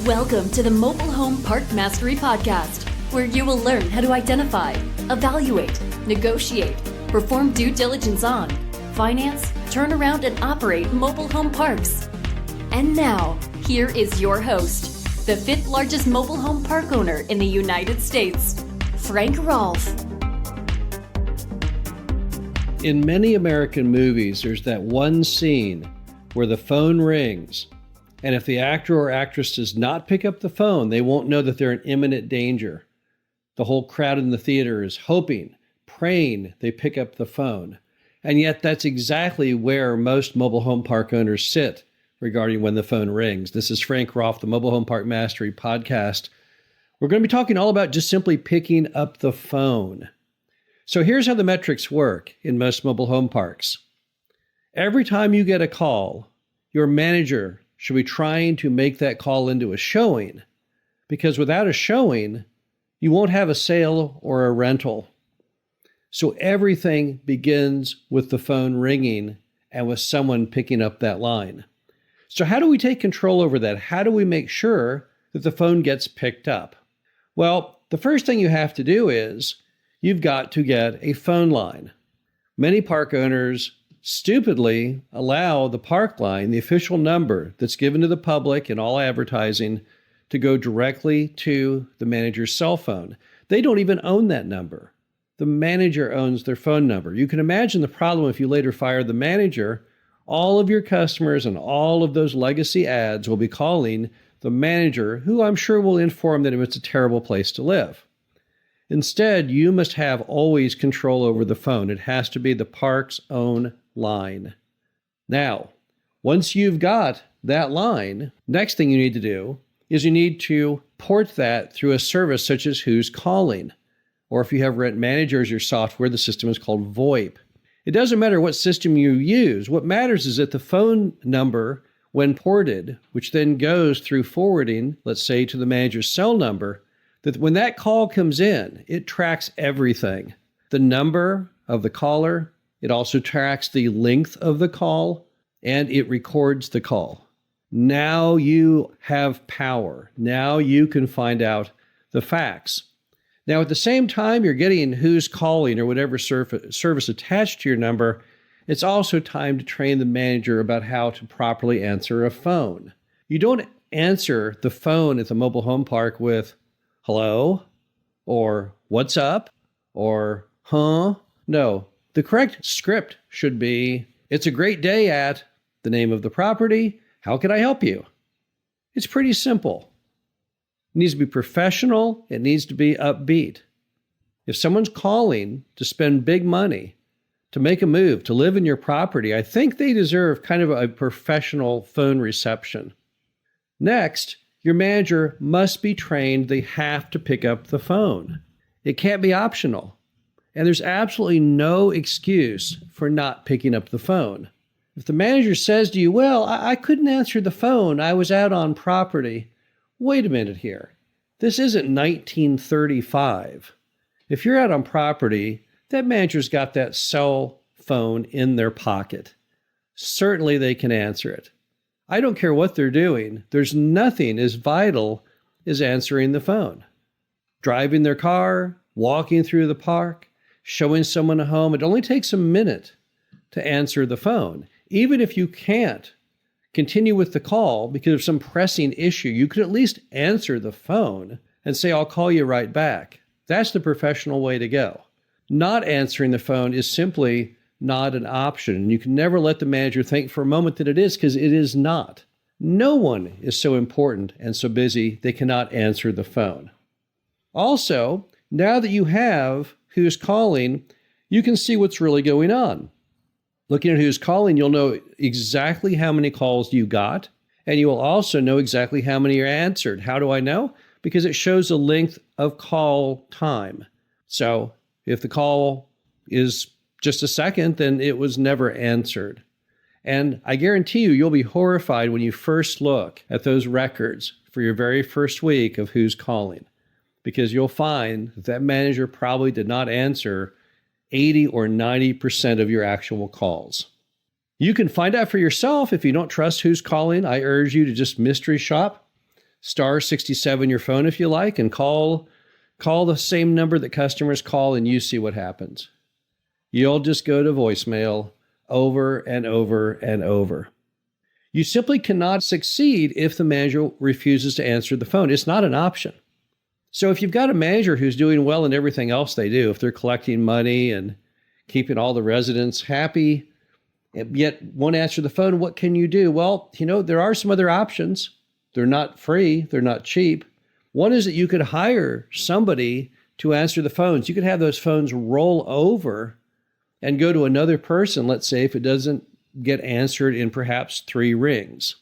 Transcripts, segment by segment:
Welcome to the Mobile Home Park Mastery Podcast, where you will learn how to identify, evaluate, negotiate, perform due diligence on, finance, turn around, and operate mobile home parks. And now, here is your host, the fifth largest mobile home park owner in the United States, Frank Rolfe. In many American movies, there's that one scene where the phone rings, and if the actor or actress does not pick up the phone, they won't know that they're in imminent danger. The whole crowd in the theater is hoping, praying they pick up the phone. And yet that's exactly where most mobile home park owners sit regarding when the phone rings. This is Frank Rolfe, the Mobile Home Park Mastery Podcast. We're going to be talking all about just simply picking up the phone. So here's how the metrics work in most mobile home parks. Every time you get a call, your manager should be trying to make that call into a showing, because without a showing, you won't have a sale or a rental. So everything begins with the phone ringing and with someone picking up that line. So how do we take control over that? How do we make sure that the phone gets picked up? Well, the first thing you have to do is you've got to get a phone line. Many park owners stupidly allow the park line, the official number that's given to the public in all advertising, to go directly to the manager's cell phone. They don't even own that number. The manager owns their phone number. You can imagine the problem if you later fire the manager. All of your customers and all of those legacy ads will be calling the manager, who I'm sure will inform them it's a terrible place to live. Instead, you must have always control over the phone. It has to be the park's own line. Now, once you've got that line, next thing you need to do is you need to port that through a service such as Who's Calling. Or if you have Rent Manager as your software, the system is called VoIP. It doesn't matter what system you use. What matters is that the phone number, when ported, which then goes through forwarding, let's say to the manager's cell number, that when that call comes in, it tracks everything. The number of the caller, it also tracks the length of the call, and it records the call. Now you have power. Now you can find out the facts. Now, at the same time you're getting Who's Calling or whatever service attached to your number, it's also time to train the manager about how to properly answer a phone. You don't answer the phone at the mobile home park with, hello, or what's up, or huh? No. The correct script should be, it's a great day at the name of the property. How can I help you? It's pretty simple. It needs to be professional. It needs to be upbeat. If someone's calling to spend big money, to make a move, to live in your property, I think they deserve kind of a professional phone reception. Next, your manager must be trained. They have to pick up the phone. It can't be optional. And there's absolutely no excuse for not picking up the phone. If the manager says to you, well, I couldn't answer the phone, I was out on property. Wait a minute here. This isn't 1935. If you're out on property, that manager's got that cell phone in their pocket. Certainly they can answer it. I don't care what they're doing. There's nothing as vital as answering the phone. Driving their car, walking through the park, showing someone a home. It only takes a minute to answer the phone. Even if you can't continue with the call because of some pressing issue, you could at least answer the phone and say, I'll call you right back. That's the professional way to go. Not answering the phone is simply not an option. You can never let the manager think for a moment that it is, because it is not. No one is so important and so busy they cannot answer the phone. Also, now that you have Who's Calling, you can see what's really going on. Looking at Who's Calling, you'll know exactly how many calls you got, and you will also know exactly how many are answered. How do I know? Because it shows the length of call time. So if the call is just a second, then it was never answered. And I guarantee you'll be horrified when you first look at those records for your very first week of Who's Calling, because you'll find that manager probably did not answer 80 or 90% of your actual calls. You can find out for yourself if you don't trust Who's Calling. I urge you to just mystery shop. star 67 your phone if you like, and call the same number that customers call, and you see what happens. You'll just go to voicemail over and over and over. You simply cannot succeed if the manager refuses to answer the phone. It's not an option. So if you've got a manager who's doing well in everything else they do, if they're collecting money and keeping all the residents happy, yet won't answer the phone, what can you do? Well, there are some other options. They're not free. They're not cheap. One is that you could hire somebody to answer the phones. You could have those phones roll over and go to another person, let's say, if it doesn't get answered in perhaps 3 rings.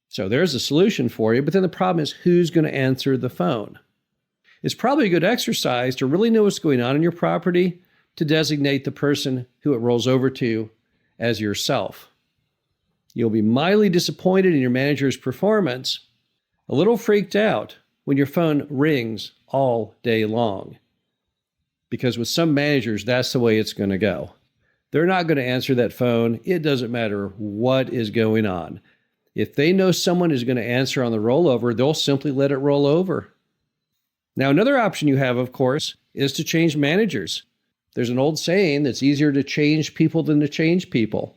So there's a solution for you, but then the problem is who's going to answer the phone? It's probably a good exercise to really know what's going on in your property to designate the person who it rolls over to as yourself. You'll be mildly disappointed in your manager's performance, a little freaked out when your phone rings all day long. Because with some managers, that's the way it's going to go. They're not going to answer that phone. It doesn't matter what is going on. If they know someone is going to answer on the rollover, they'll simply let it roll over. Now, another option you have, of course, is to change managers. There's an old saying that's easier to change people than to change people.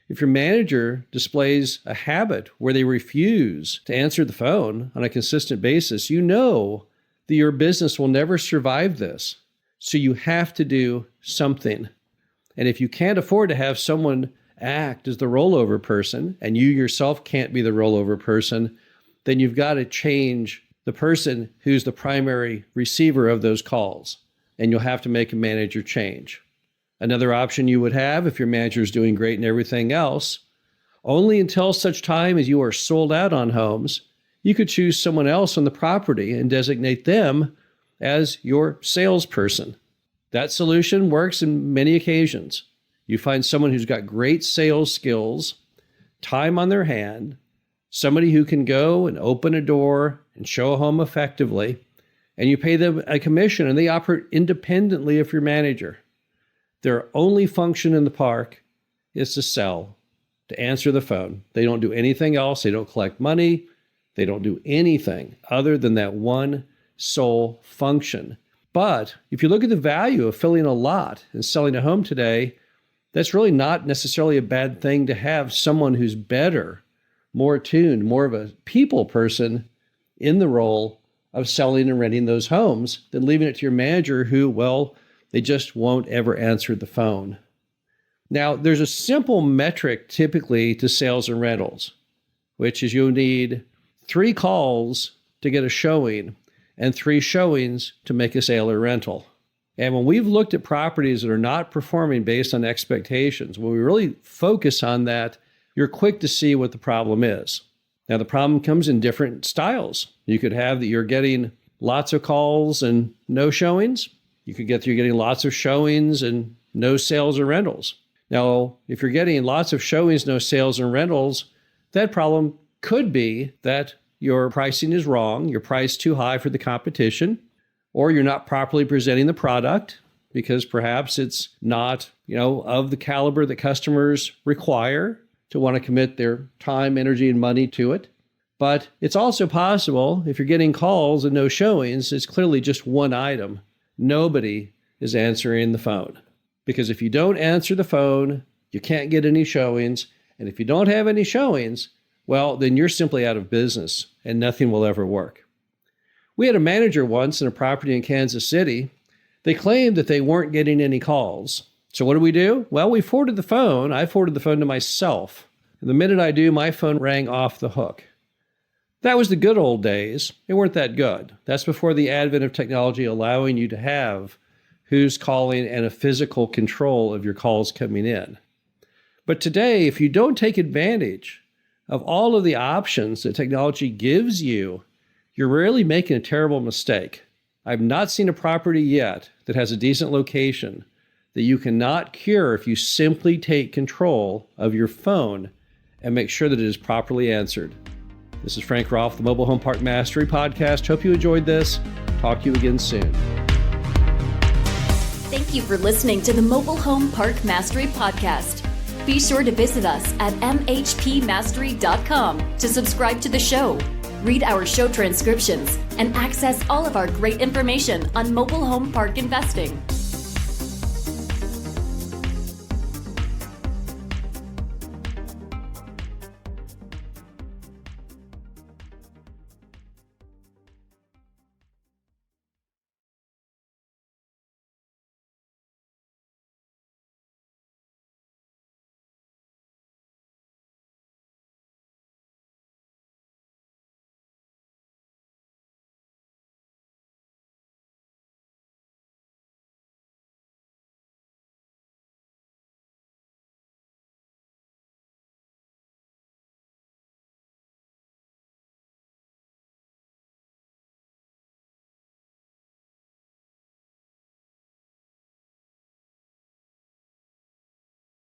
If your manager displays a habit where they refuse to answer the phone on a consistent basis, you know that your business will never survive this. So you have to do something. And if you can't afford to have someone act as the rollover person, and you yourself can't be the rollover person, then you've got to change the person who's the primary receiver of those calls. And you'll have to make a manager change. Another option you would have, if your manager is doing great and everything else, only until such time as you are sold out on homes, you could choose someone else on the property and designate them as your salesperson. That solution works in many occasions. You find someone who's got great sales skills, time on their hand, somebody who can go and open a door and show a home effectively, and you pay them a commission, and they operate independently of your manager. Their only function in the park is to sell, to answer the phone. They don't do anything else. They don't collect money. They don't do anything other than that one sole function. But if you look at the value of filling a lot and selling a home today, that's really not necessarily a bad thing to have someone who's better, more attuned, more of a people person in the role of selling and renting those homes than leaving it to your manager who, well, they just won't ever answer the phone. Now, there's a simple metric typically to sales and rentals, which is you'll need 3 calls to get a showing and 3 showings to make a sale or rental. And when we've looked at properties that are not performing based on expectations, when we really focus on that, you're quick to see what the problem is. Now, the problem comes in different styles. You could have that you're getting lots of calls and no showings. You could get that you're getting lots of showings and no sales or rentals. Now, if you're getting lots of showings, no sales and rentals, that problem could be that your pricing is wrong, you're priced too high for the competition, or you're not properly presenting the product because perhaps it's not, of the caliber that customers require to want to commit their time, energy, and money to it. But it's also possible if you're getting calls and no showings, it's clearly just one item. Nobody is answering the phone. Because if you don't answer the phone, you can't get any showings. And if you don't have any showings, well, then you're simply out of business and nothing will ever work. We had a manager once in a property in Kansas City. They claimed that they weren't getting any calls. So what do we do? Well, we forwarded the phone. I forwarded the phone to myself. And the minute I do, my phone rang off the hook. That was the good old days. They weren't that good. That's before the advent of technology allowing you to have who's calling and a physical control of your calls coming in. But today, if you don't take advantage of all of the options that technology gives you, you're really making a terrible mistake. I've not seen a property yet that has a decent location that you cannot cure if you simply take control of your phone and make sure that it is properly answered. This is Frank Rolfe, the Mobile Home Park Mastery Podcast. Hope you enjoyed this. Talk to you again soon. Thank you for listening to the Mobile Home Park Mastery Podcast. Be sure to visit us at mhpmastery.com to subscribe to the show. Read our show transcriptions and access all of our great information on mobile home park investing.